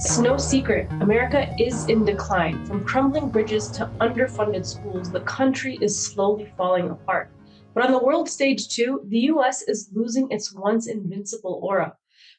It's no secret, America is in decline. From crumbling bridges to underfunded schools, the country is slowly falling apart. But on the world stage, too, the US is losing its once invincible aura.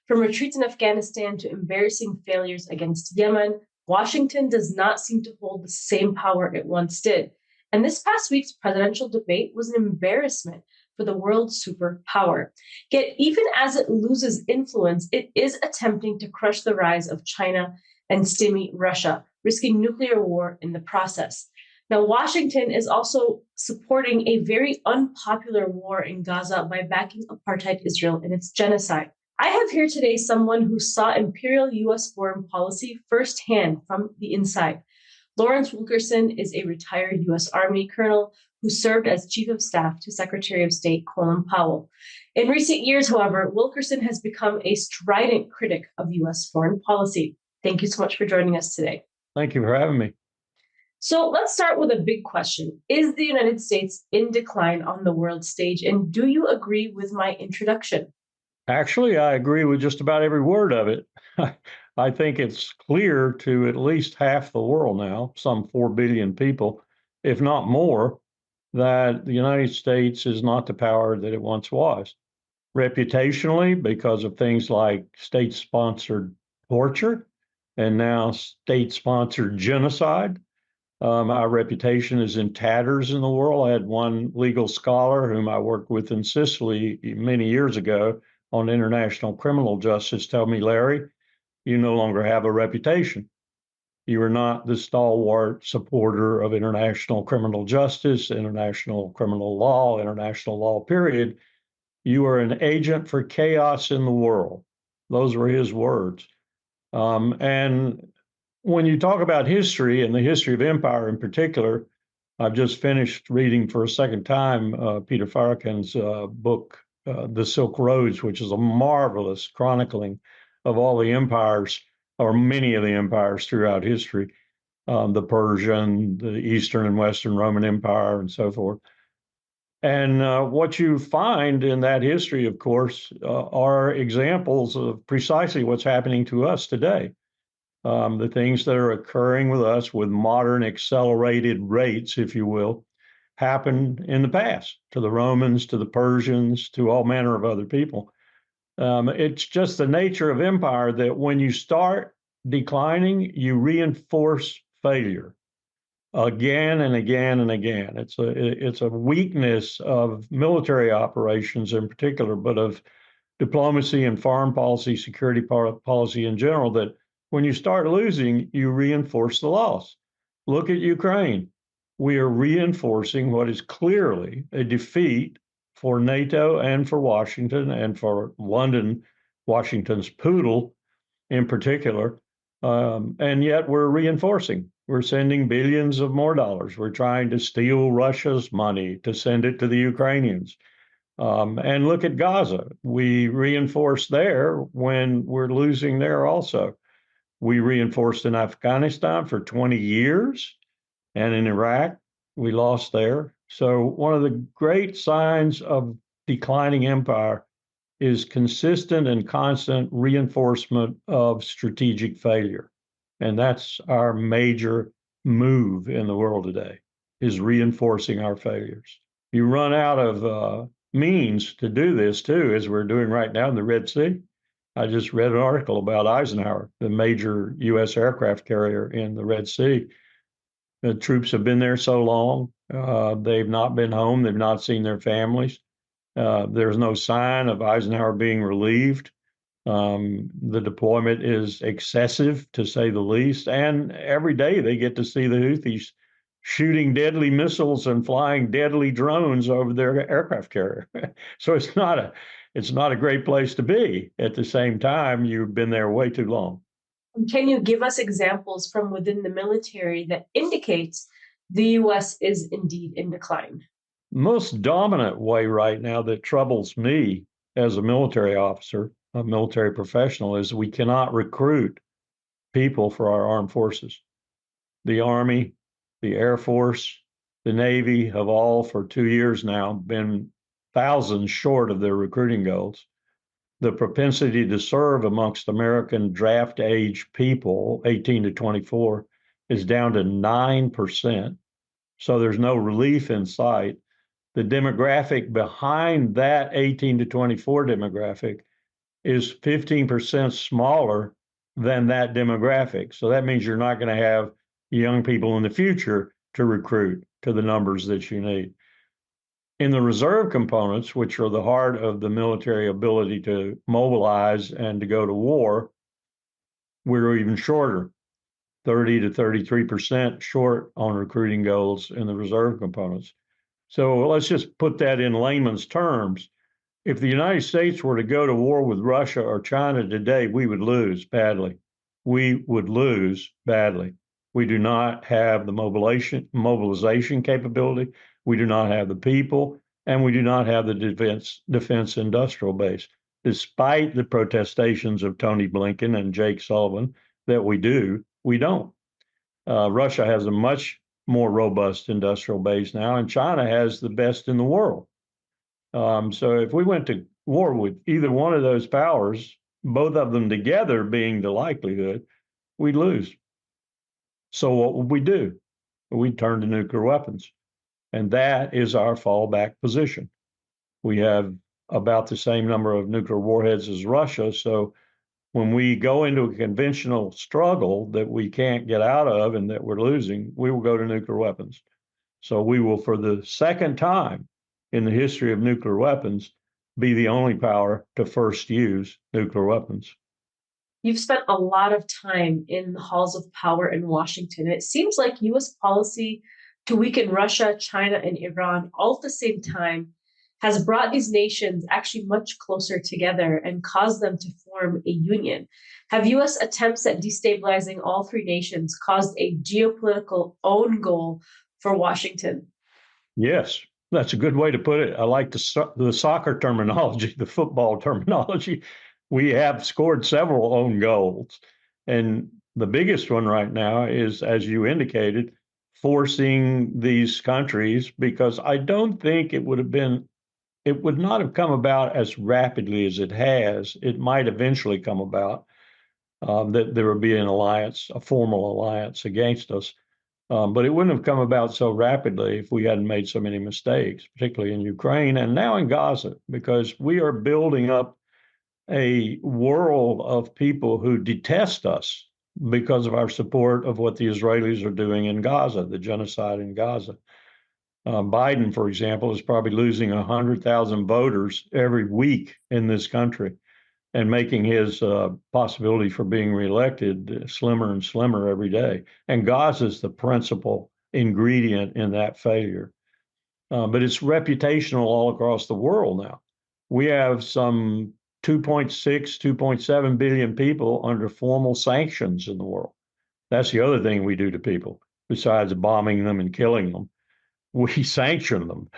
From retreats in Afghanistan to embarrassing failures against Yemen, Washington does not seem to hold the same power it once did. And this past week's presidential debate was an embarrassment for the world superpower. Yet, even as it loses influence, it is attempting to crush the rise of China and stymie Russia, risking nuclear war in the process. Now, Washington is also supporting a very unpopular war in Gaza by backing apartheid Israel in its genocide. I have here today someone who saw imperial US foreign policy firsthand from the inside. Lawrence Wilkerson is a retired US Army colonel who served as Chief of Staff to Secretary of State Colin Powell. In recent years, however, Wilkerson has become a strident critic of US foreign policy. Thank you so much for joining us today. Thank you for having me. So let's start with a big question. Is the United States in decline on the world stage? And do you agree with my introduction? Actually, I agree with just about every word of it. I think it's clear to at least half the world now, some 4 billion people, if not more, that the United States is not the power that it once was. Reputationally, because of things like state-sponsored torture and now state-sponsored genocide, our reputation is in tatters in the world. I had one legal scholar whom I worked with in Sicily many years ago on international criminal justice tell me, Larry, you no longer have a reputation. You are not the stalwart supporter of international criminal justice, international criminal law, international law, period. You are an agent for chaos in the world. Those were his words. And when you talk about history and the history of empire in particular, I've just finished reading for a second time Peter Farrakhan's book, The Silk Roads, which is a marvelous chronicling of all the empires, or many of the empires throughout history, the Persian, the Eastern and Western Roman Empire, and so forth. And what you find in that history, of course, are examples of precisely what's happening to us today. The things that are occurring with us with modern accelerated rates, if you will, happened in the past to the Romans, to the Persians, to all manner of other people. It's just the nature of empire that when you start declining, you reinforce failure again and again and again. It's a weakness of military operations in particular, but of diplomacy and foreign policy, security policy in general, that when you start losing, you reinforce the loss. Look at Ukraine. We are reinforcing what is clearly a defeat for NATO and for Washington and for London, Washington's poodle in particular. And yet we're reinforcing. We're sending billions of more dollars. We're trying to steal Russia's money to send it to the Ukrainians. And look at Gaza. We reinforce there when we're losing there also. We reinforced in Afghanistan for 20 years, and in Iraq, we lost there. So one of the great signs of declining empire is consistent and constant reinforcement of strategic failure. And that's our major move in the world today, is reinforcing our failures. You run out of means to do this too, as we're doing right now in the Red Sea. I just read an article about Eisenhower, the major U.S. aircraft carrier in the Red Sea. The troops have been there so long. They've not been home. They've not seen their families. There's no sign of Eisenhower being relieved. The deployment is excessive, to say the least. And every day they get to see the Houthis shooting deadly missiles and flying deadly drones over their aircraft carrier. So it's not a great place to be. At the same time, you've been there way too long. Can you give us examples from within the military that indicates the U.S. is indeed in decline? Most dominant way right now that troubles me as a military officer, a military professional, is we cannot recruit people for our armed forces. The Army, the Air Force, the Navy have all for 2 years now been thousands short of their recruiting goals. the propensity to serve amongst American draft age people, 18 to 24, is down to 9%. So there's no relief in sight. The demographic behind that 18 to 24 demographic is 15% smaller than that demographic. So that means you're not going to have young people in the future to recruit to the numbers that you need. In the reserve components, which are the heart of the military ability to mobilize and to go to war, we're even shorter, 30 to 33% short on recruiting goals in the reserve components. So let's just put that in layman's terms. If the United States were to go to war with Russia or China today, we would lose badly. We would lose badly. We do not have the mobilization capability. We do not have the people, and we do not have the defense industrial base. Despite the protestations of Tony Blinken and Jake Sullivan that we do, we don't. Russia has a much more robust industrial base now, and China has the best in the world. So if we went to war with either one of those powers, both of them together being the likelihood, we'd lose. So what would we do? We'd turn to nuclear weapons. And that is our fallback position. We have about the same number of nuclear warheads as Russia. So when we go into a conventional struggle that we can't get out of and that we're losing, we will go to nuclear weapons. So we will, for the second time in the history of nuclear weapons, be the only power to first use nuclear weapons. You've spent a lot of time in the halls of power in Washington. It seems like U.S. policy to weaken Russia, China, and Iran all at the same time has brought these nations actually much closer together and caused them to form a union. Have U.S. attempts at destabilizing all three nations caused a geopolitical own goal for Washington? Yes, that's a good way to put it. I like the soccer terminology, the football terminology. We have scored several own goals. And the biggest one right now is, as you indicated, forcing these countries, because I don't think it would not have come about as rapidly as it has. It might eventually come about that there would be an alliance, a formal alliance against us. But it wouldn't have come about so rapidly if we hadn't made so many mistakes, particularly in Ukraine and now in Gaza, because we are building up a world of people who detest us because of our support of what the Israelis are doing in Gaza, the genocide in Gaza. Biden, for example, is probably losing 100,000 voters every week in this country and making his possibility for being reelected slimmer and slimmer every day. And Gaza is the principal ingredient in that failure. But it's reputational all across the world now. We have some 2.6, 2.7 billion people under formal sanctions in the world. That's the other thing we do to people, besides bombing them and killing them. We sanction them.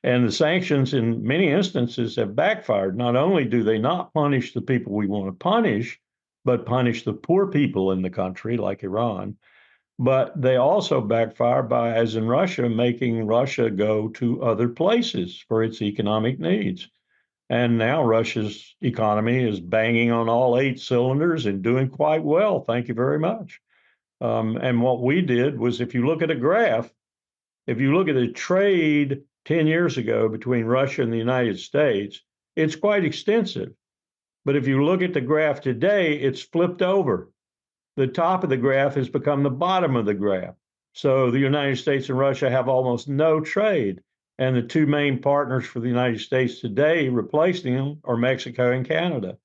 And the sanctions in many instances have backfired. Not only do they not punish the people we want to punish, but punish the poor people in the country, like Iran, but they also backfire by, as in Russia, making Russia go to other places for its economic needs. And now Russia's economy is banging on all 8 cylinders and doing quite well. Thank you very much. And what we did was, if you look at a graph, if you look at the trade 10 years ago between Russia and the United States, it's quite extensive. But if you look at the graph today, it's flipped over. The top of the graph has become the bottom of the graph. So the United States and Russia have almost no trade. And the 2 main partners for the United States today replacing them are Mexico and Canada.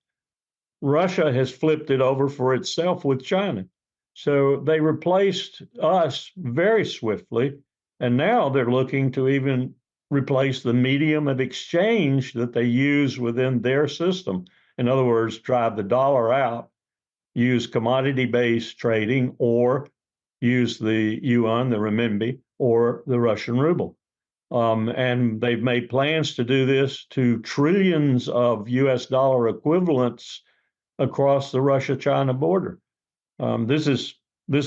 Russia has flipped it over for itself with China. So they replaced us very swiftly. And now they're looking to even replace the medium of exchange that they use within their system. In other words, drive the dollar out, use commodity-based trading, or use the yuan, the renminbi, or the Russian ruble. And they've made plans to do this to trillions of US dollar equivalents across the Russia-China border. This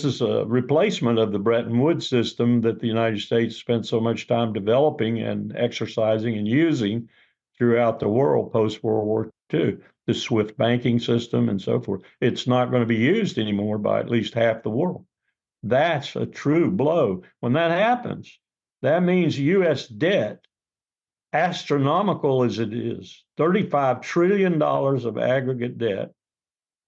is a replacement of the Bretton Woods system that the United States spent so much time developing and exercising and using throughout the world post-World War too, the SWIFT banking system and so forth. It's not going to be used anymore by at least half the world. That's a true blow. When that happens, that means U.S. debt, astronomical as it is, $35 trillion of aggregate debt,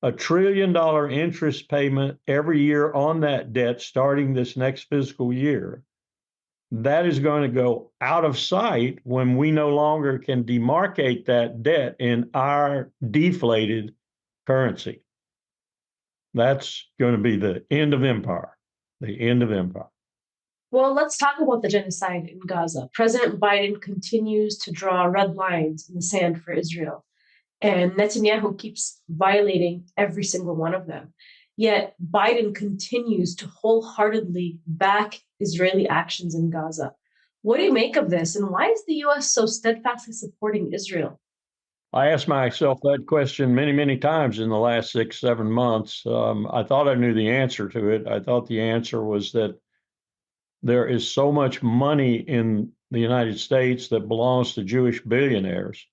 $1 trillion interest payment every year on that debt starting this next fiscal year. That is going to go out of sight when we no longer can demarcate that debt in our deflated currency. That's going to be the end of empire, the end of empire. Well, let's talk about the genocide in Gaza. President Biden continues to draw red lines in the sand for Israel, and Netanyahu keeps violating every single one of them. Yet Biden continues to wholeheartedly back Israeli actions in Gaza. What do you make of this, and why is the U.S. so steadfastly supporting Israel? I asked myself that question many, many times in the last 6, 7 months. I thought I knew the answer to it. I thought the answer was that there is so much money in the United States that belongs to Jewish billionaires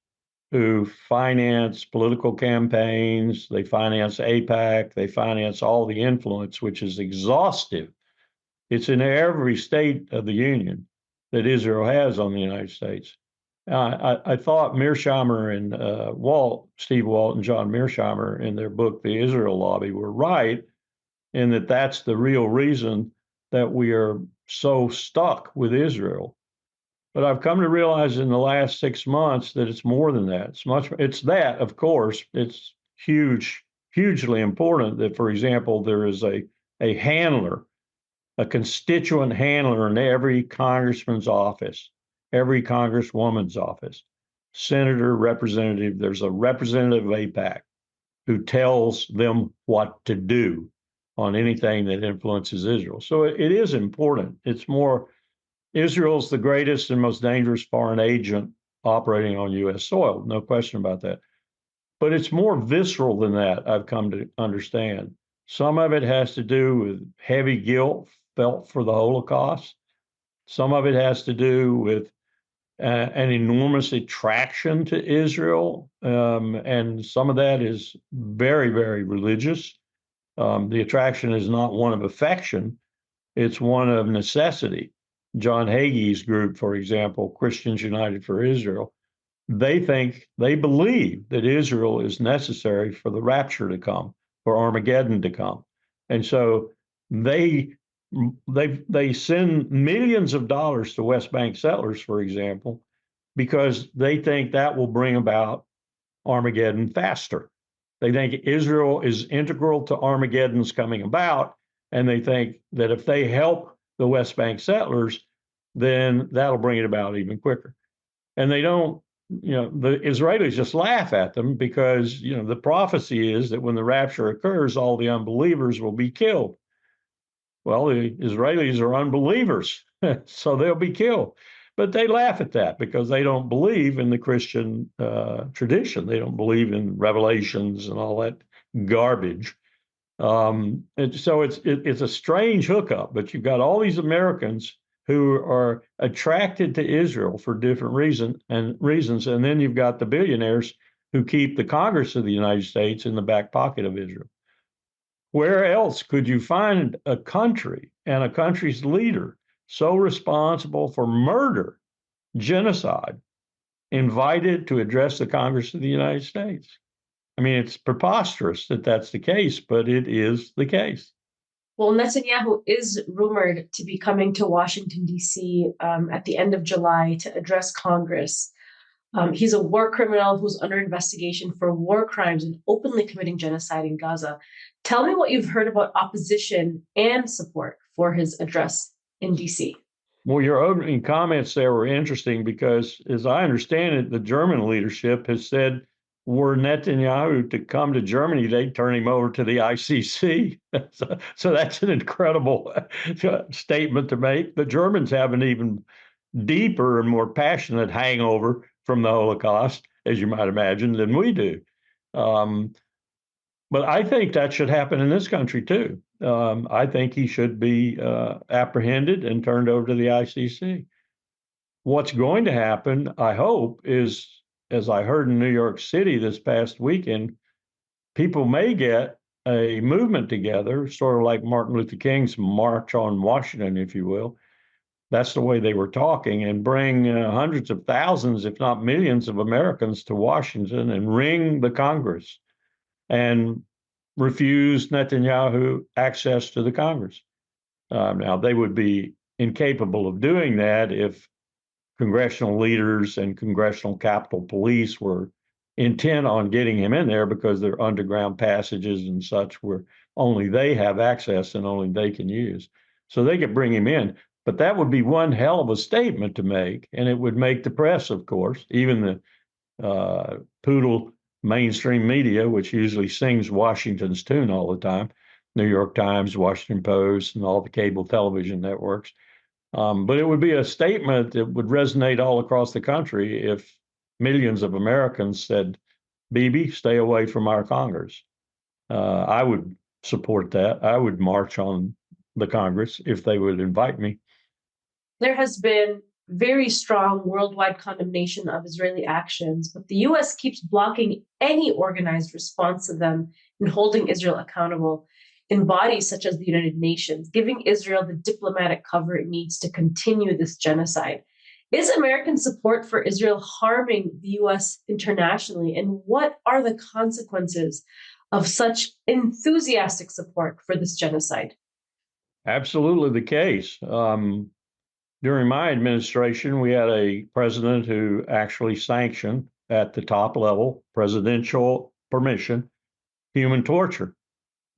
who finance political campaigns, they finance AIPAC, they finance all the influence, which is exhaustive. It's in every state of the union that Israel has on the United States. I thought Mearsheimer and Steve Walt and John Mearsheimer in their book, The Israel Lobby, were right in that that's the real reason that we are so stuck with Israel. But I've come to realize in the last 6 months that it's more than that. It's that, of course, it's hugely important that, for example, there is a handler, a constituent handler in every congressman's office, every congresswoman's office, senator, representative. There's a representative of AIPAC who tells them what to do on anything that influences Israel. So it is important. It's more, Israel's the greatest and most dangerous foreign agent operating on U.S. soil, no question about that. But it's more visceral than that, I've come to understand. Some of it has to do with heavy guilt felt for the Holocaust. Some of it has to do with an enormous attraction to Israel. And some of that is very, very religious. The attraction is not one of affection, it's one of necessity. John Hagee's group, for example, Christians United for Israel, they believe that Israel is necessary for the rapture to come, for Armageddon to come. And so they send millions of dollars to West Bank settlers, for example, because they think that will bring about Armageddon faster. They think Israel is integral to Armageddon's coming about, and they think that if they help the West Bank settlers, then that'll bring it about even quicker. And they don't, the Israelis just laugh at them because, the prophecy is that when the rapture occurs, all the unbelievers will be killed. Well, the Israelis are unbelievers, so they'll be killed. But they laugh at that because they don't believe in the Christian tradition. They don't believe in revelations and all that garbage. And so it's a strange hookup, but you've got all these Americans who are attracted to Israel for different reasons, and then you've got the billionaires who keep the Congress of the United States in the back pocket of Israel. Where else could you find a country and a country's leader so responsible for murder, genocide, invited to address the Congress of the United States? I mean, it's preposterous that that's the case, but it is the case. Well, Netanyahu is rumored to be coming to Washington, D.C. At the end of July to address Congress. He's a war criminal who's under investigation for war crimes and openly committing genocide in Gaza. Tell me what you've heard about opposition and support for his address in D.C. Well, your opening comments there were interesting because, as I understand it, the German leadership has said were Netanyahu to come to Germany, they'd turn him over to the ICC. So that's an incredible statement to make. The Germans have an even deeper and more passionate hangover from the Holocaust, as you might imagine, than we do. But I think that should happen in this country, too. I think he should be apprehended and turned over to the ICC. What's going to happen, I hope, is as I heard in New York City this past weekend, people may get a movement together, sort of like Martin Luther King's March on Washington, if you will. That's the way they were talking, and bring hundreds of thousands, if not millions, of Americans to Washington and ring the Congress and refuse Netanyahu access to the Congress. Now, they would be incapable of doing that if congressional leaders and congressional Capitol Police were intent on getting him in there, because there are underground passages and such where only they have access and only they can use. So they could bring him in. But that would be one hell of a statement to make, and it would make the press, of course, even the poodle mainstream media, which usually sings Washington's tune all the time, New York Times, Washington Post, and all the cable television networks. But it would be a statement that would resonate all across the country if millions of Americans said, Bibi, stay away from our Congress. I would support that. I would march on the Congress if they would invite me. There has been very strong worldwide condemnation of Israeli actions, but the US keeps blocking any organized response to them and holding Israel accountable in bodies such as the United Nations, giving Israel the diplomatic cover it needs to continue this genocide. Is American support for Israel harming the US internationally? And what are the consequences of such enthusiastic support for this genocide? Absolutely the case. During my administration, we had a president who actually sanctioned at the top level, presidential permission, human torture.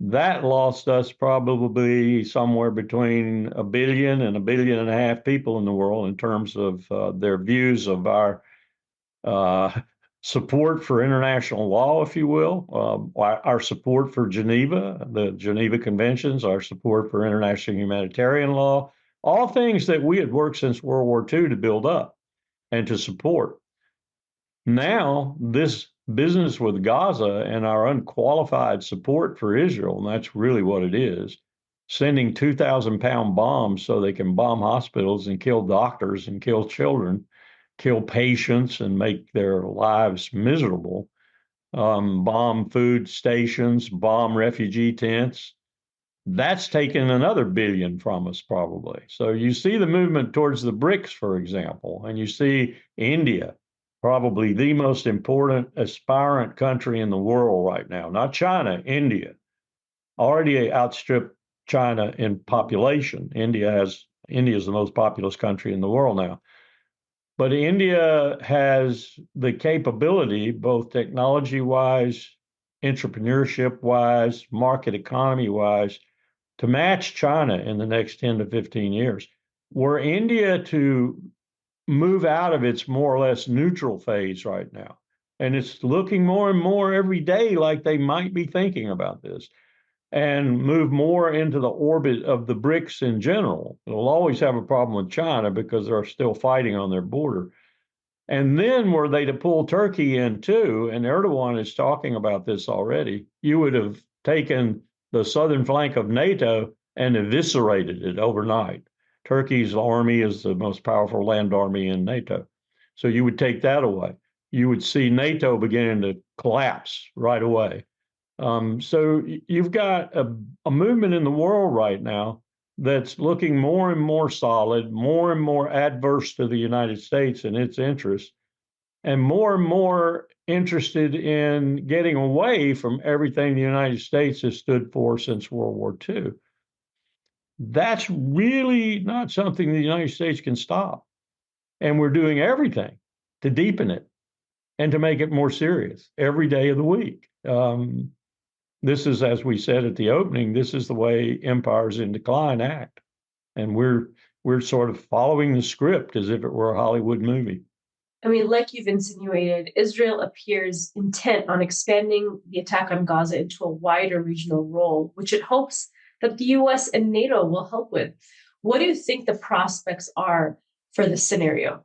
That lost us probably somewhere between a billion and a billion and a half people in the world in terms of their views of our uh, support for international law, if you will, our support for Geneva, the Geneva Conventions, our support for international humanitarian law, all things that we had worked since World War II to build up and to support. Now, this business with Gaza and our unqualified support for Israel, and that's really what it is, sending 2,000-pound bombs so they can bomb hospitals and kill doctors and kill children, kill patients and make their lives miserable, bomb food stations, bomb refugee tents. That's taken another billion from us, probably. So you see the movement towards the BRICS, for example, and you see India, probably the most important aspirant country in the world right now, not China, India, already outstripped China in population. India is the most populous country in the world now. But India has the capability, both technology wise, entrepreneurship wise, market economy wise, to match China in the next 10 to 15 years. Were India to move out of its more or less neutral phase right now, and it's looking more and more every day like they might be thinking about this, and move more into the orbit of the BRICS in general, it'll always have a problem with China because they're still fighting on their border. And then were they to pull Turkey in too, and Erdogan is talking about this already, you would have taken the southern flank of NATO and eviscerated it overnight. Turkey's army is the most powerful land army in NATO. So you would take that away. You would see NATO beginning to collapse right away. So you've got a movement in the world right now that's looking more and more solid, more and more adverse to the United States and its interests, and more interested in getting away from everything the United States has stood for since World War II. That's really not something the United States can stop. And we're doing everything to deepen it and to make it more serious every day of the week. This is, as we said at the opening, this is the way empires in decline act. And we're sort of following the script as if it were a Hollywood movie. I mean, like you've insinuated, Israel appears intent on expanding the attack on Gaza into a wider regional role, which it hopes that the US and NATO will help with. What do you think the prospects are for this scenario?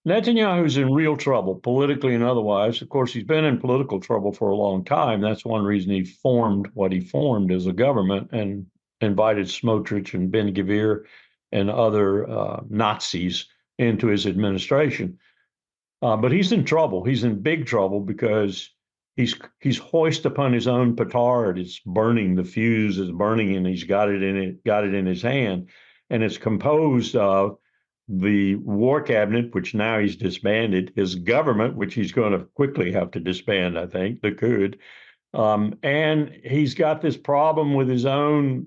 Netanyahu's in real trouble, politically and otherwise. Of course, he's been in political trouble for a long time. That's one reason he formed what he formed as a government and invited Smotrich and Ben-Gvir and other Nazis into his administration. But he's in trouble. He's in big trouble because he's hoist upon his own petard. It's burning. The fuse is burning, and he's got it in his hand, and it's composed of the war cabinet, which now he's disbanded, his government, which he's going to quickly have to disband, I think, the Kud. And he's got this problem with his own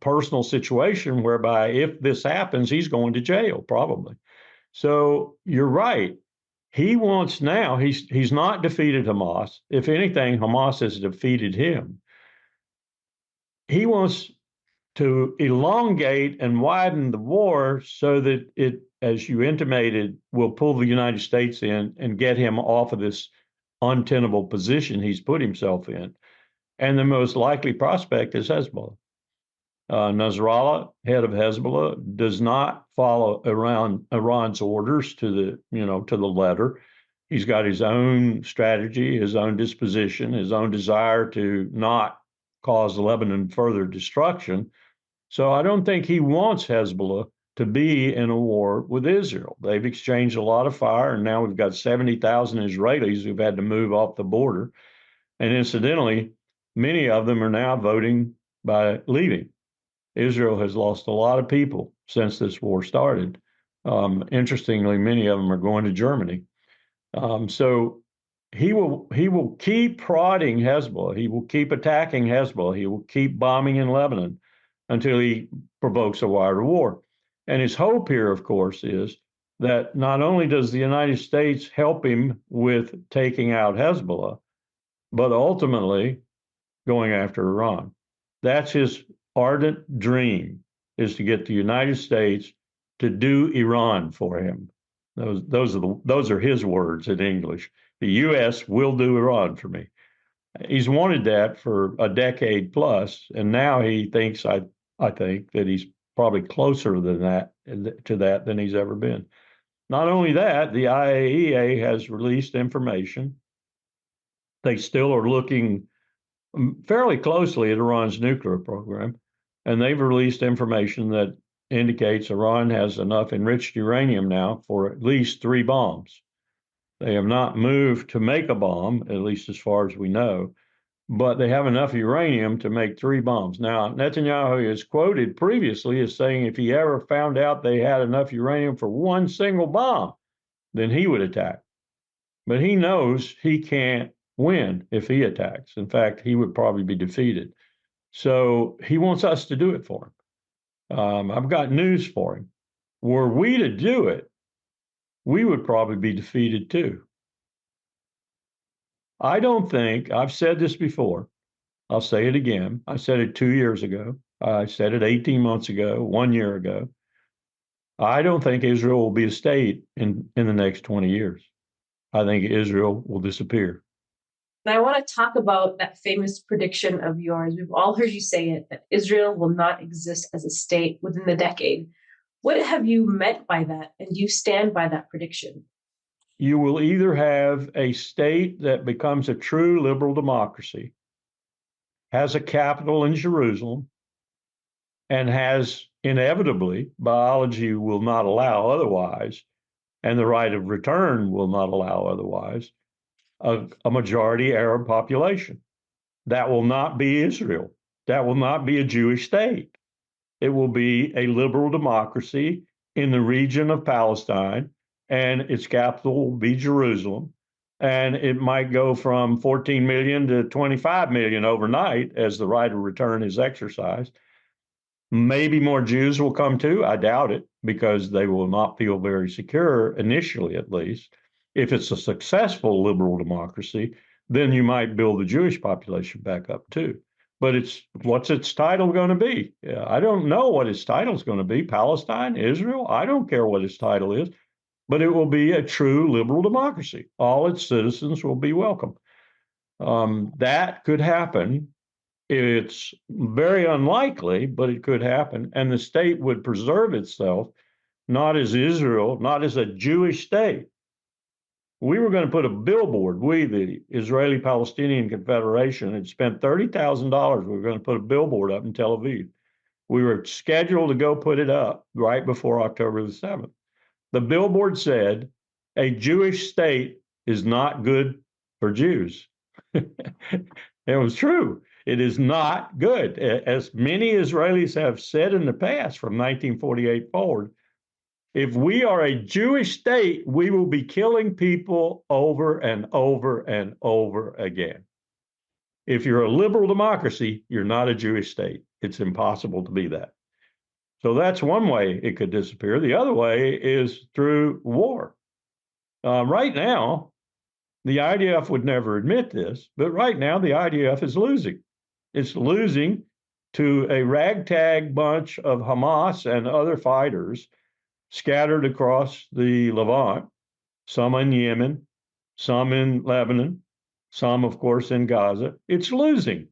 personal situation, whereby if this happens, he's going to jail, probably. So you're right. He wants now, he's not defeated Hamas. If anything, Hamas has defeated him. He wants to elongate and widen the war so that it, as you intimated, will pull the United States in and get him off of this untenable position he's put himself in. And the most likely prospect is Hezbollah. Nasrallah, head of Hezbollah, does not follow Iran's orders to the letter. He's got his own strategy, his own disposition, his own desire to not cause Lebanon further destruction. So I don't think he wants Hezbollah to be in a war with Israel. They've exchanged a lot of fire, and now we've got 70,000 Israelis who've had to move off the border. And incidentally, many of them are now voting by leaving. Israel has lost a lot of people since this war started. Interestingly, many of them are going to Germany. So he will keep prodding Hezbollah. He will keep attacking Hezbollah. He will keep bombing in Lebanon until he provokes a wider war. And his hope here, of course, is that not only does the United States help him with taking out Hezbollah, but ultimately going after Iran. That's his ardent dream, is to get the United States to do Iran for him. Those are his words in English. The U.S. will do Iran for me. He's wanted that for a decade plus, and now he thinks, I think, that he's probably closer to that than he's ever been. Not only that, the IAEA has released information. They still are looking fairly closely at Iran's nuclear program, and they've released information that indicates Iran has enough enriched uranium now for at least 3 bombs. They have not moved to make a bomb, at least as far as we know, but they have enough uranium to make 3 bombs. Now, Netanyahu is quoted previously as saying if he ever found out they had enough uranium for 1 single bomb, then he would attack. But he knows he can't win if he attacks. In fact, he would probably be defeated. So he wants us to do it for him. I've got news for him. Were we to do it, we would probably be defeated too. I don't think, I've said this before, I'll say it again. I said it 2 years ago. I said it 18 months ago, 1 year ago. I don't think Israel will be a state in the next 20 years. I think Israel will disappear. And I want to talk about that famous prediction of yours. We've all heard you say it, that Israel will not exist as a state within the decade. What have you meant by that? And do you stand by that prediction? You will either have a state that becomes a true liberal democracy, has a capital in Jerusalem, and has inevitably, biology will not allow otherwise, and the right of return will not allow otherwise, a majority Arab population. That will not be Israel. That will not be a Jewish state. It will be a liberal democracy in the region of Palestine, and its capital will be Jerusalem. And it might go from 14 million to 25 million overnight as the right of return is exercised. Maybe more Jews will come too. I doubt it, because they will not feel very secure, initially at least. If it's a successful liberal democracy, then you might build the Jewish population back up too. But what's its title going to be? I don't know what its title is going to be. Palestine, Israel, I don't care what its title is, but it will be a true liberal democracy. All its citizens will be welcome. That could happen. It's very unlikely, but it could happen. And the state would preserve itself, not as Israel, not as a Jewish state. We were going to put a billboard. We, the Israeli Palestinian Confederation, had spent $30,000. We were going to put a billboard up in Tel Aviv. We were scheduled to go put it up right before October the 7th. The billboard said, A Jewish state is not good for Jews. It was true. It is not good. As many Israelis have said in the past from 1948 forward, if we are a Jewish state, we will be killing people over and over and over again. If you're a liberal democracy, you're not a Jewish state. It's impossible to be that. So that's one way it could disappear. The other way is through war. Right now, the IDF would never admit this, but right now the IDF is losing. It's losing to a ragtag bunch of Hamas and other fighters scattered across the Levant, some in Yemen, some in Lebanon, some, of course, in Gaza. It's losing.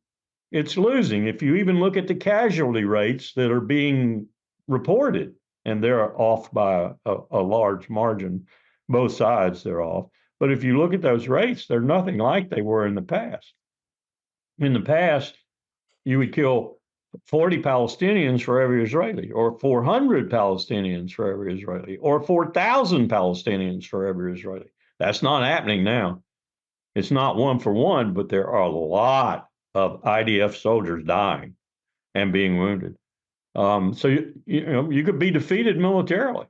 It's losing. If you even look at the casualty rates that are being reported, and they're off by a large margin, both sides they're off. But if you look at those rates, they're nothing like they were in the past. In the past, you would kill 40 Palestinians for every Israeli, or 400 Palestinians for every Israeli, or 4,000 Palestinians for every Israeli. That's not happening now. It's not one for one, but there are a lot of IDF soldiers dying and being wounded. So you could be defeated militarily.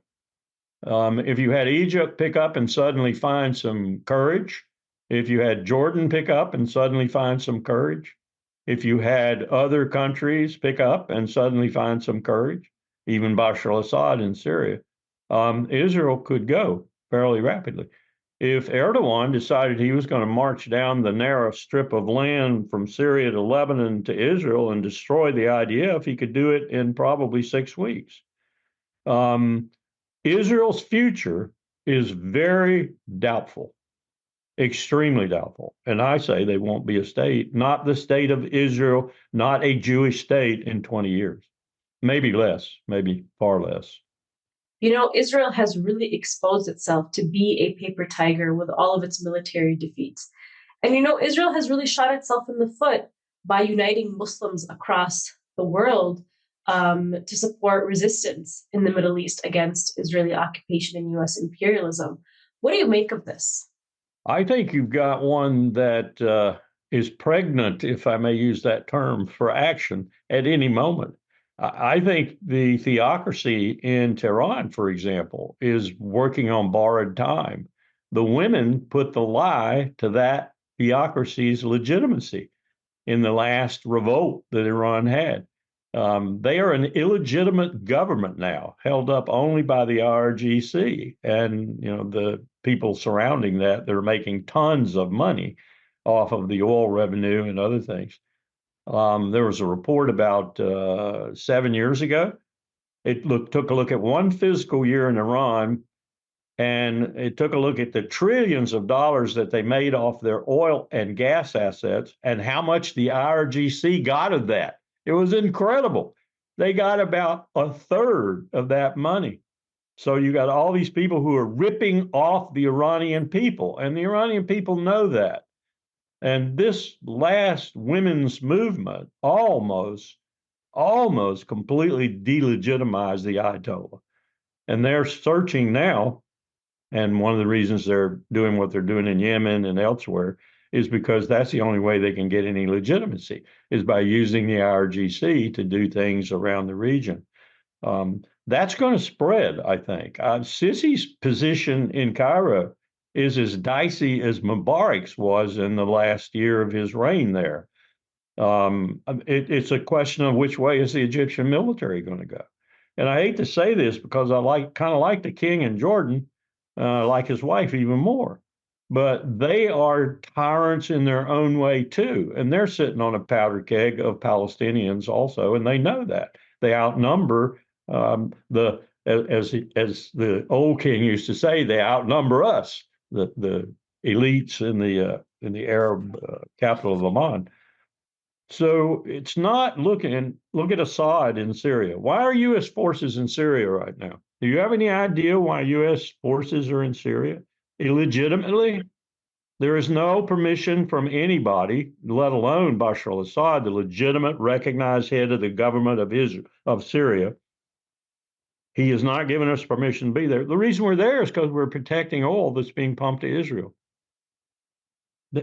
If you had Egypt pick up and suddenly find some courage, if you had Jordan pick up and suddenly find some courage, if you had other countries pick up and suddenly find some courage, even Bashar al-Assad in Syria, Israel could go fairly rapidly. If Erdogan decided he was going to march down the narrow strip of land from Syria to Lebanon to Israel and destroy the IDF, he could do it in probably 6 weeks. Israel's future is very doubtful, extremely doubtful. And I say they won't be a state, not the state of Israel, not a Jewish state in 20 years, maybe less, maybe far less. You know, Israel has really exposed itself to be a paper tiger with all of its military defeats. And you know, Israel has really shot itself in the foot by uniting Muslims across the world to support resistance in the Middle East against Israeli occupation and US imperialism. What do you make of this? I think you've got one that is pregnant, if I may use that term, for action at any moment. I think the theocracy in Tehran, for example, is working on borrowed time. The women put the lie to that theocracy's legitimacy in the last revolt that Iran had. They are an illegitimate government now, held up only by the IRGC and the people surrounding that are making tons of money off of the oil revenue and other things. There was a report about 7 years ago. It took a look at one fiscal year in Iran, and it took a look at the trillions of dollars that they made off their oil and gas assets and how much the IRGC got of that. It was incredible. They got about a third of that money. So you got all these people who are ripping off the Iranian people, and the Iranian people know that. And this last women's movement almost completely delegitimized the Ayatollah. And they're searching now. And one of the reasons they're doing what they're doing in Yemen and elsewhere is because that's the only way they can get any legitimacy, is by using the IRGC to do things around the region. That's going to spread, I think. Sisi's position in Cairo is as dicey as Mubarak's was in the last year of his reign there. It's a question of which way is the Egyptian military going to go. And I hate to say this because I kind of like the king in Jordan, like his wife even more. But they are tyrants in their own way too, and they're sitting on a powder keg of Palestinians also, and they know that. They outnumber as the old king used to say, they outnumber us, the elites in the Arab capital of Amman. So it's not look at Assad in Syria. Why are U.S. forces in Syria right now? Do you have any idea why U.S. forces are in Syria? Illegitimately? There is no permission from anybody, let alone Bashar al-Assad, the legitimate, recognized head of the government of Syria, He has not given us permission to be there. The reason we're there is because we're protecting oil that's being pumped to Israel.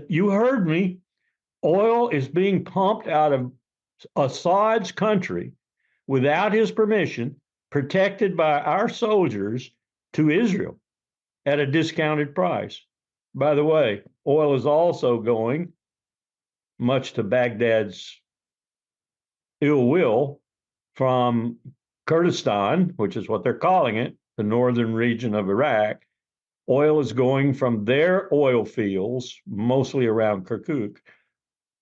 You heard me. Oil is being pumped out of Assad's country without his permission, protected by our soldiers to Israel at a discounted price. By the way, oil is also going, much to Baghdad's ill will, from Kurdistan, which is what they're calling it, the northern region of Iraq. Oil is going from their oil fields, mostly around Kirkuk,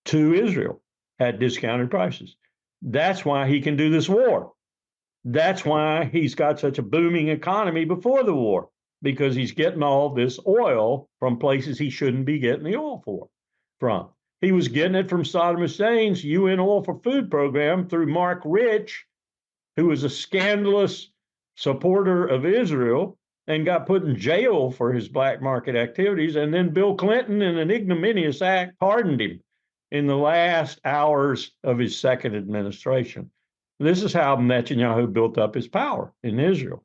to Israel at discounted prices. That's why he can do this war. That's why he's got such a booming economy before the war, because he's getting all this oil from places he shouldn't be getting the oil from. He was getting it from Saddam Hussein's UN Oil for Food program through Mark Rich, who was a scandalous supporter of Israel and got put in jail for his black market activities. And then Bill Clinton, in an ignominious act, pardoned him in the last hours of his second administration. This is how Netanyahu built up his power in Israel.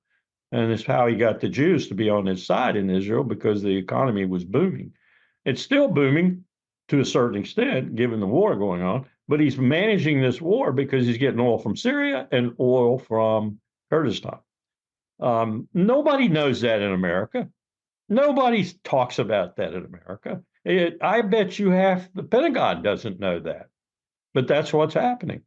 And it's how he got the Jews to be on his side in Israel, because the economy was booming. It's still booming to a certain extent, given the war going on, but he's managing this war because he's getting oil from Syria and oil from Kurdistan. Nobody knows that in America. Nobody talks about that in America. I bet you half the Pentagon doesn't know that, but that's what's happening.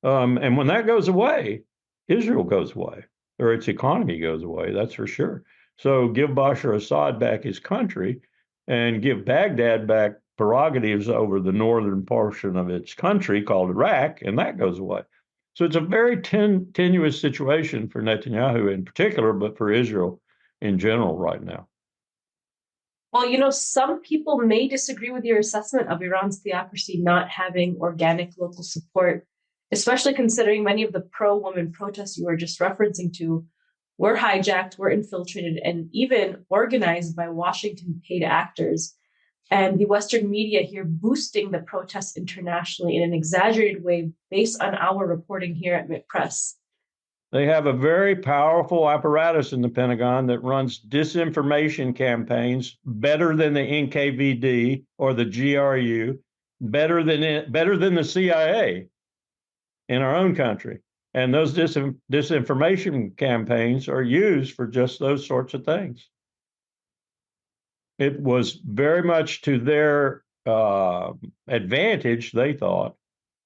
And when that goes away, Israel goes away, or its economy goes away, that's for sure. So give Bashar Assad back his country and give Baghdad back prerogatives over the northern portion of its country called Iraq, and that goes away. So it's a very tenuous situation for Netanyahu in particular, but for Israel in general right now. Well, some people may disagree with your assessment of Iran's theocracy not having organic local support, especially considering many of the pro-woman protests you were just referencing to were hijacked, were infiltrated, and even organized by Washington paid actors. And the Western media here boosting the protests internationally in an exaggerated way based on our reporting here at MintPress. They have a very powerful apparatus in the Pentagon that runs disinformation campaigns better than the NKVD or the GRU, better than the CIA in our own country. And those disinformation campaigns are used for just those sorts of things. It was very much to their advantage, they thought,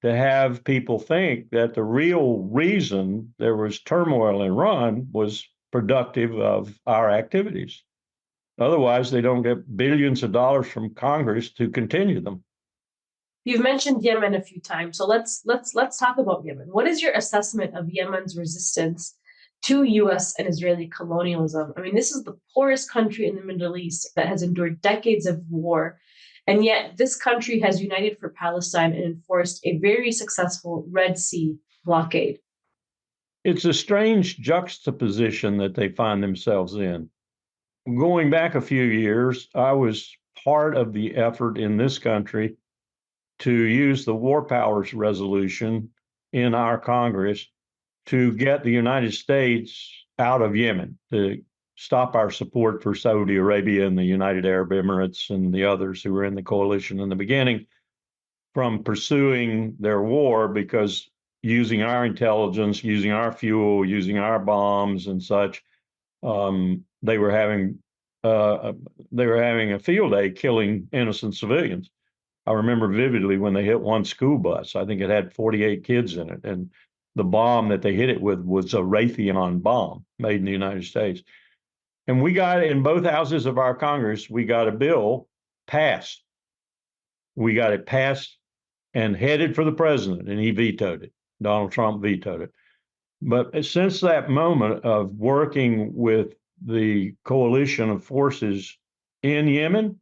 to have people think that the real reason there was turmoil in Iran was productive of our activities. Otherwise, they don't get billions of dollars from Congress to continue them. You've mentioned Yemen a few times, so let's talk about Yemen. What is your assessment of Yemen's resistance to U.S. and Israeli colonialism? I mean, this is the poorest country in the Middle East that has endured decades of war. And yet this country has united for Palestine and enforced a very successful Red Sea blockade. It's a strange juxtaposition that they find themselves in. Going back a few years, I was part of the effort in this country to use the War Powers Resolution in our Congress to get the United States out of Yemen, to stop our support for Saudi Arabia and the United Arab Emirates and the others who were in the coalition in the beginning from pursuing their war, because using our intelligence, using our fuel, using our bombs and such, they were having a field day killing innocent civilians. I remember vividly when they hit one school bus. I think it had 48 kids in it, and the bomb that they hit it with was a Raytheon bomb made in the United States. And we got, in both houses of our Congress, we got a bill passed. We got it passed and headed for the president, and he vetoed it. Donald Trump vetoed it. But since that moment of working with the coalition of forces in Yemen,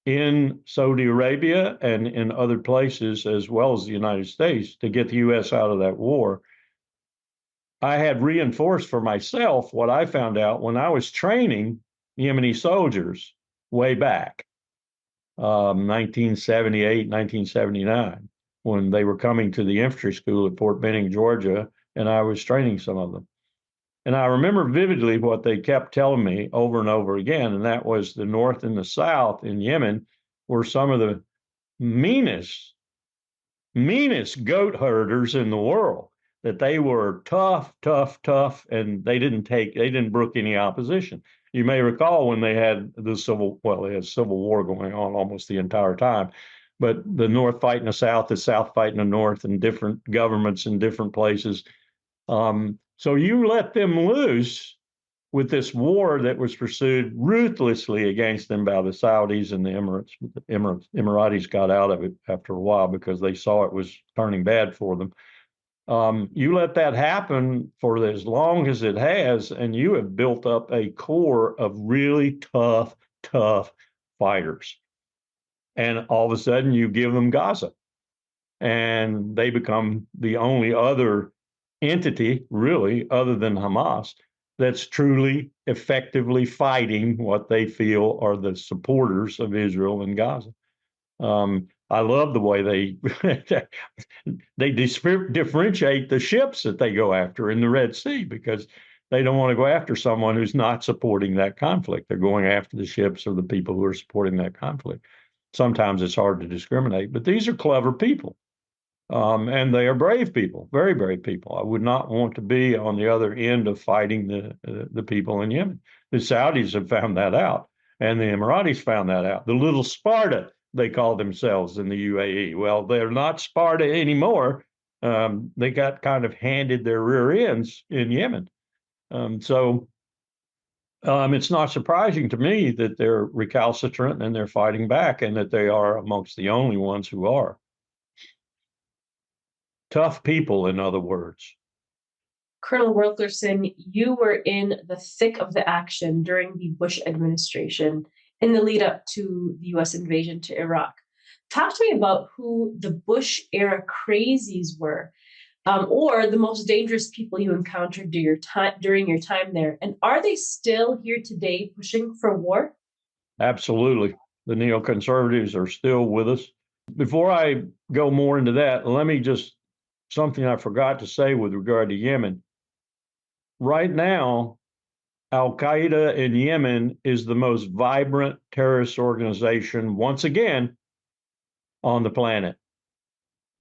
in Saudi Arabia, and in other places, as well as the United States, to get the U.S. out of that war, I had reinforced for myself what I found out when I was training Yemeni soldiers way back, 1978, 1979, when they were coming to the infantry school at Fort Benning, Georgia, and I was training some of them. And I remember vividly what they kept telling me over and over again, and that was the North and the South in Yemen were some of the meanest, meanest goat herders in the world. That they were tough, tough, tough, and they didn't brook any opposition. You may recall when they had they had civil war going on almost the entire time, but the North fighting the South fighting the North, and different governments in different places. So you let them loose with this war that was pursued ruthlessly against them by the Saudis and the Emirates. Emiratis got out of it after a while because they saw it was turning bad for them. You let that happen for as long as it has, and you have built up a core of really tough, tough fighters. And all of a sudden, you give them Gaza, and they become the only other entity, really, other than Hamas, that's truly effectively fighting what they feel are the supporters of Israel in Gaza. I love the way they differentiate the ships that they go after in the Red Sea, because they don't want to go after someone who's not supporting that conflict. They're going after the ships of the people who are supporting that conflict. Sometimes it's hard to discriminate, but these are clever people. And they are brave people, very brave people. I would not want to be on the other end of fighting the people in Yemen. The Saudis have found that out, and the Emiratis found that out. The little Sparta, they call themselves in the UAE. Well, they're not Sparta anymore. They got kind of handed their rear ends in Yemen. So it's not surprising to me that they're recalcitrant and they're fighting back, and that they are amongst the only ones who are. Tough people, in other words. Colonel Wilkerson, you were in the thick of the action during the Bush administration in the lead up to the US invasion to Iraq. Talk to me about who the Bush era crazies were, or the most dangerous people you encountered during your time there. And are they still here today pushing for war? Absolutely. The neoconservatives are still with us. Before I go more into that, let me just something I forgot to say with regard to Yemen. Right now, Al Qaeda in Yemen is the most vibrant terrorist organization, once again, on the planet,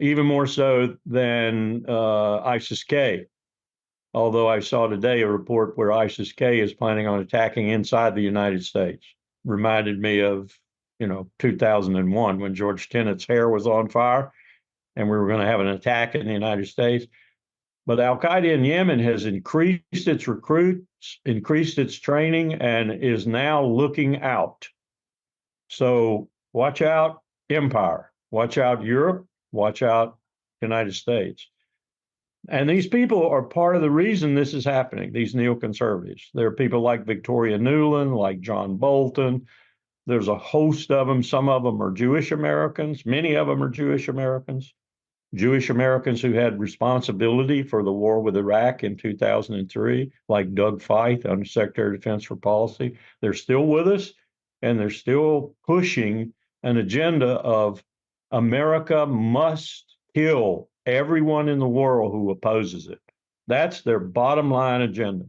even more so than ISIS K. Although I saw today a report where ISIS K is planning on attacking inside the United States. Reminded me of, 2001 when George Tenet's hair was on fire and we were going to have an attack in the United States. But Al Qaeda in Yemen has increased its recruits, increased its training, and is now looking out. So watch out, Empire. Watch out, Europe. Watch out, United States. And these people are part of the reason this is happening, these neoconservatives. There are people like Victoria Nuland, like John Bolton. There's a host of them. Some of them are Jewish Americans. Many of them are Jewish Americans. Jewish Americans who had responsibility for the war with Iraq in 2003, like Doug Feith, Undersecretary of Defense for Policy. They're still with us, and they're still pushing an agenda of America must kill everyone in the world who opposes it. That's their bottom line agenda.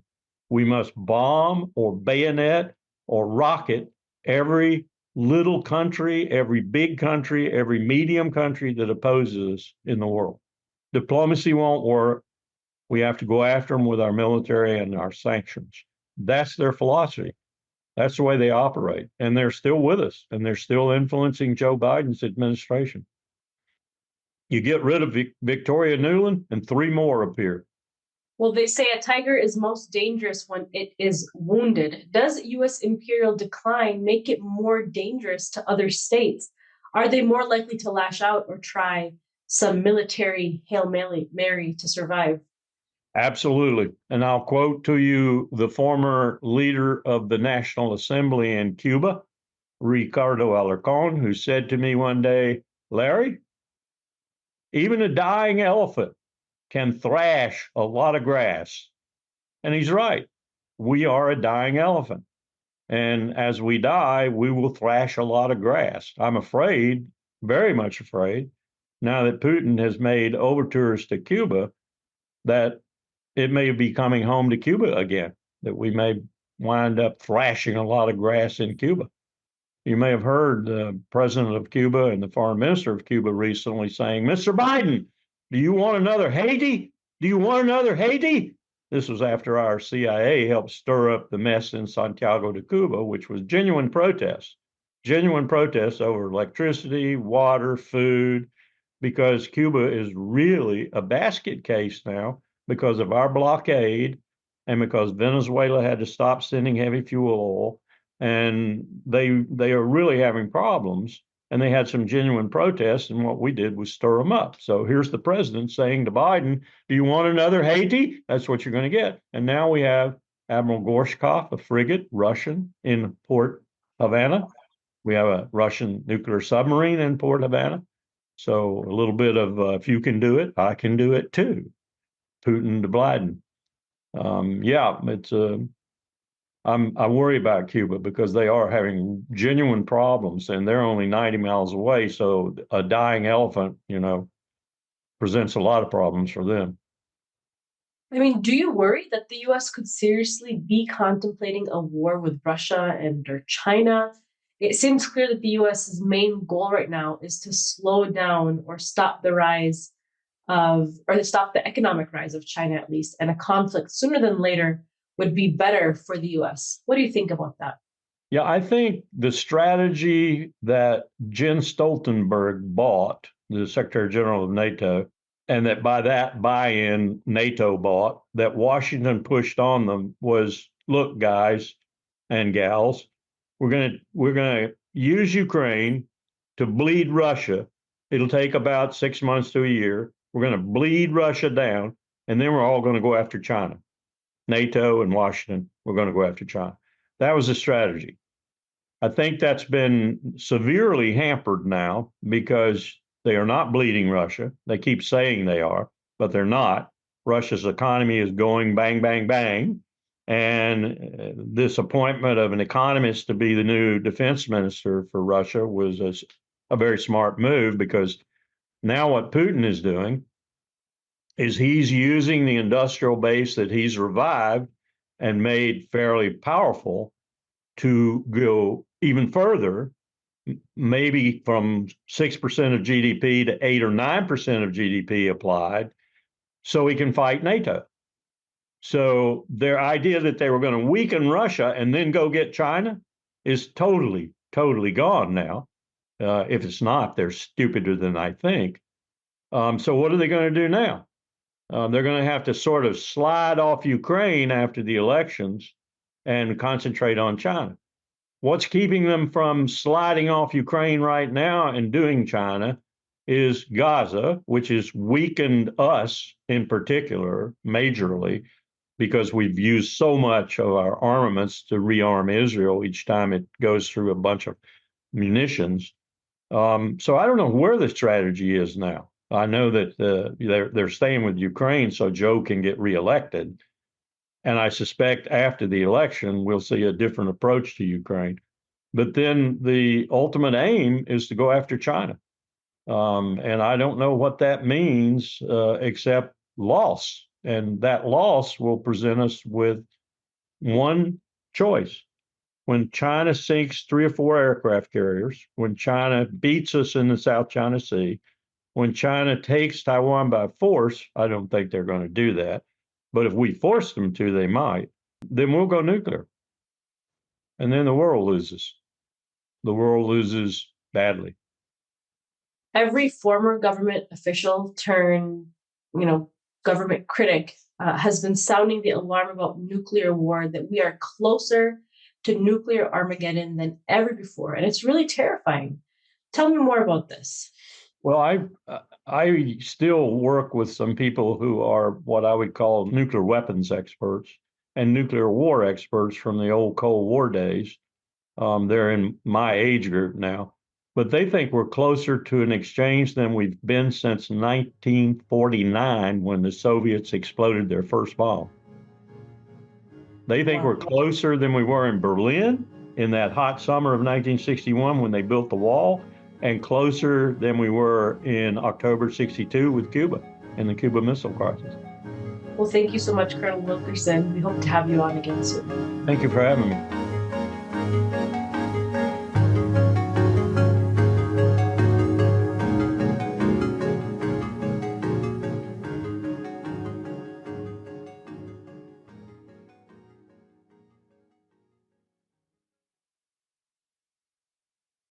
We must bomb or bayonet or rocket every little country, every big country, every medium country that opposes us in the world. Diplomacy won't work. We have to go after them with our military and our sanctions. That's their philosophy. That's the way they operate. And they're still with us, and they're still influencing Joe Biden's administration. You get rid of Victoria Nuland, and three more appear. Well, they say a tiger is most dangerous when it is wounded. Does U.S. imperial decline make it more dangerous to other states? Are they more likely to lash out or try some military Hail Mary to survive? Absolutely. And I'll quote to you the former leader of the National Assembly in Cuba, Ricardo Alarcon, who said to me one day, Larry, even a dying elephant can thrash a lot of grass. And he's right. We are a dying elephant. And as we die, we will thrash a lot of grass. I'm afraid, very much afraid, now that Putin has made overtures to Cuba, that it may be coming home to Cuba again, that we may wind up thrashing a lot of grass in Cuba. You may have heard the president of Cuba and the foreign minister of Cuba recently saying, Mr. Biden, do you want another Haiti? Do you want another Haiti? This was after our CIA helped stir up the mess in Santiago de Cuba, which was genuine protests over electricity, water, food, because Cuba is really a basket case now because of our blockade and because Venezuela had to stop sending heavy fuel oil. And they are really having problems, and they had some genuine protests, and what we did was stir them up. So here's the president saying to Biden, do you want another Haiti? That's what you're going to get. And now we have Admiral Gorshkov, a frigate, Russian, in Port Havana. We have a Russian nuclear submarine in Port Havana. So a little bit of if you can do it, I can do it too. Putin to Biden. It's I worry about Cuba because they are having genuine problems, and they're only 90 miles away. So a dying elephant, presents a lot of problems for them. I mean, do you worry that the US could seriously be contemplating a war with Russia or China? It seems clear that the US's main goal right now is to slow down or stop the rise or to stop the economic rise of China, at least, and a conflict sooner than later would be better for the US. What do you think about that? Yeah, I think the strategy that Jens Stoltenberg bought, the Secretary General of NATO, and that by that buy-in NATO bought, that Washington pushed on them was, look, guys and gals, we're gonna use Ukraine to bleed Russia. It'll take about 6 months to a year. We're gonna bleed Russia down, and then we're all gonna go after China. NATO and Washington, we're going to go after China. That was the strategy. I think that's been severely hampered now because they are not bleeding Russia. They keep saying they are, but they're not. Russia's economy is going bang, bang, bang. And this appointment of an economist to be the new defense minister for Russia was a very smart move, because now what Putin is doing is he's using the industrial base that he's revived and made fairly powerful to go even further, maybe from 6% of GDP to 8 or 9% of GDP applied, so he can fight NATO. So their idea that they were going to weaken Russia and then go get China is totally, totally gone now. If it's not, they're stupider than I think. So what are they going to do now? They're going to have to sort of slide off Ukraine after the elections and concentrate on China. What's keeping them from sliding off Ukraine right now and doing China is Gaza, which has weakened us in particular majorly, because we've used so much of our armaments to rearm Israel each time it goes through a bunch of munitions. So I don't know where the strategy is now. I know that they're staying with Ukraine so Joe can get reelected. And I suspect after the election, we'll see a different approach to Ukraine. But then the ultimate aim is to go after China. And I don't know what that means except loss. And that loss will present us with one choice. When China sinks 3 or 4 aircraft carriers, when China beats us in the South China Sea, when China takes Taiwan by force, I don't think they're going to do that. But if we force them to, they might. Then we'll go nuclear. And then the world loses. The world loses badly. Every former government official turned, government critic has been sounding the alarm about nuclear war, that we are closer to nuclear Armageddon than ever before. And it's really terrifying. Tell me more about this. Well, I still work with some people who are what I would call nuclear weapons experts and nuclear war experts from the old Cold War days. They're in my age group now, but they think we're closer to an exchange than we've been since 1949, when the Soviets exploded their first bomb. They think we're closer than we were in Berlin in that hot summer of 1961 when they built the wall, and closer than we were in October 62 with Cuba and the Cuba Missile Crisis. Well, thank you so much, Colonel Wilkerson. We hope to have you on again soon. Thank you for having me.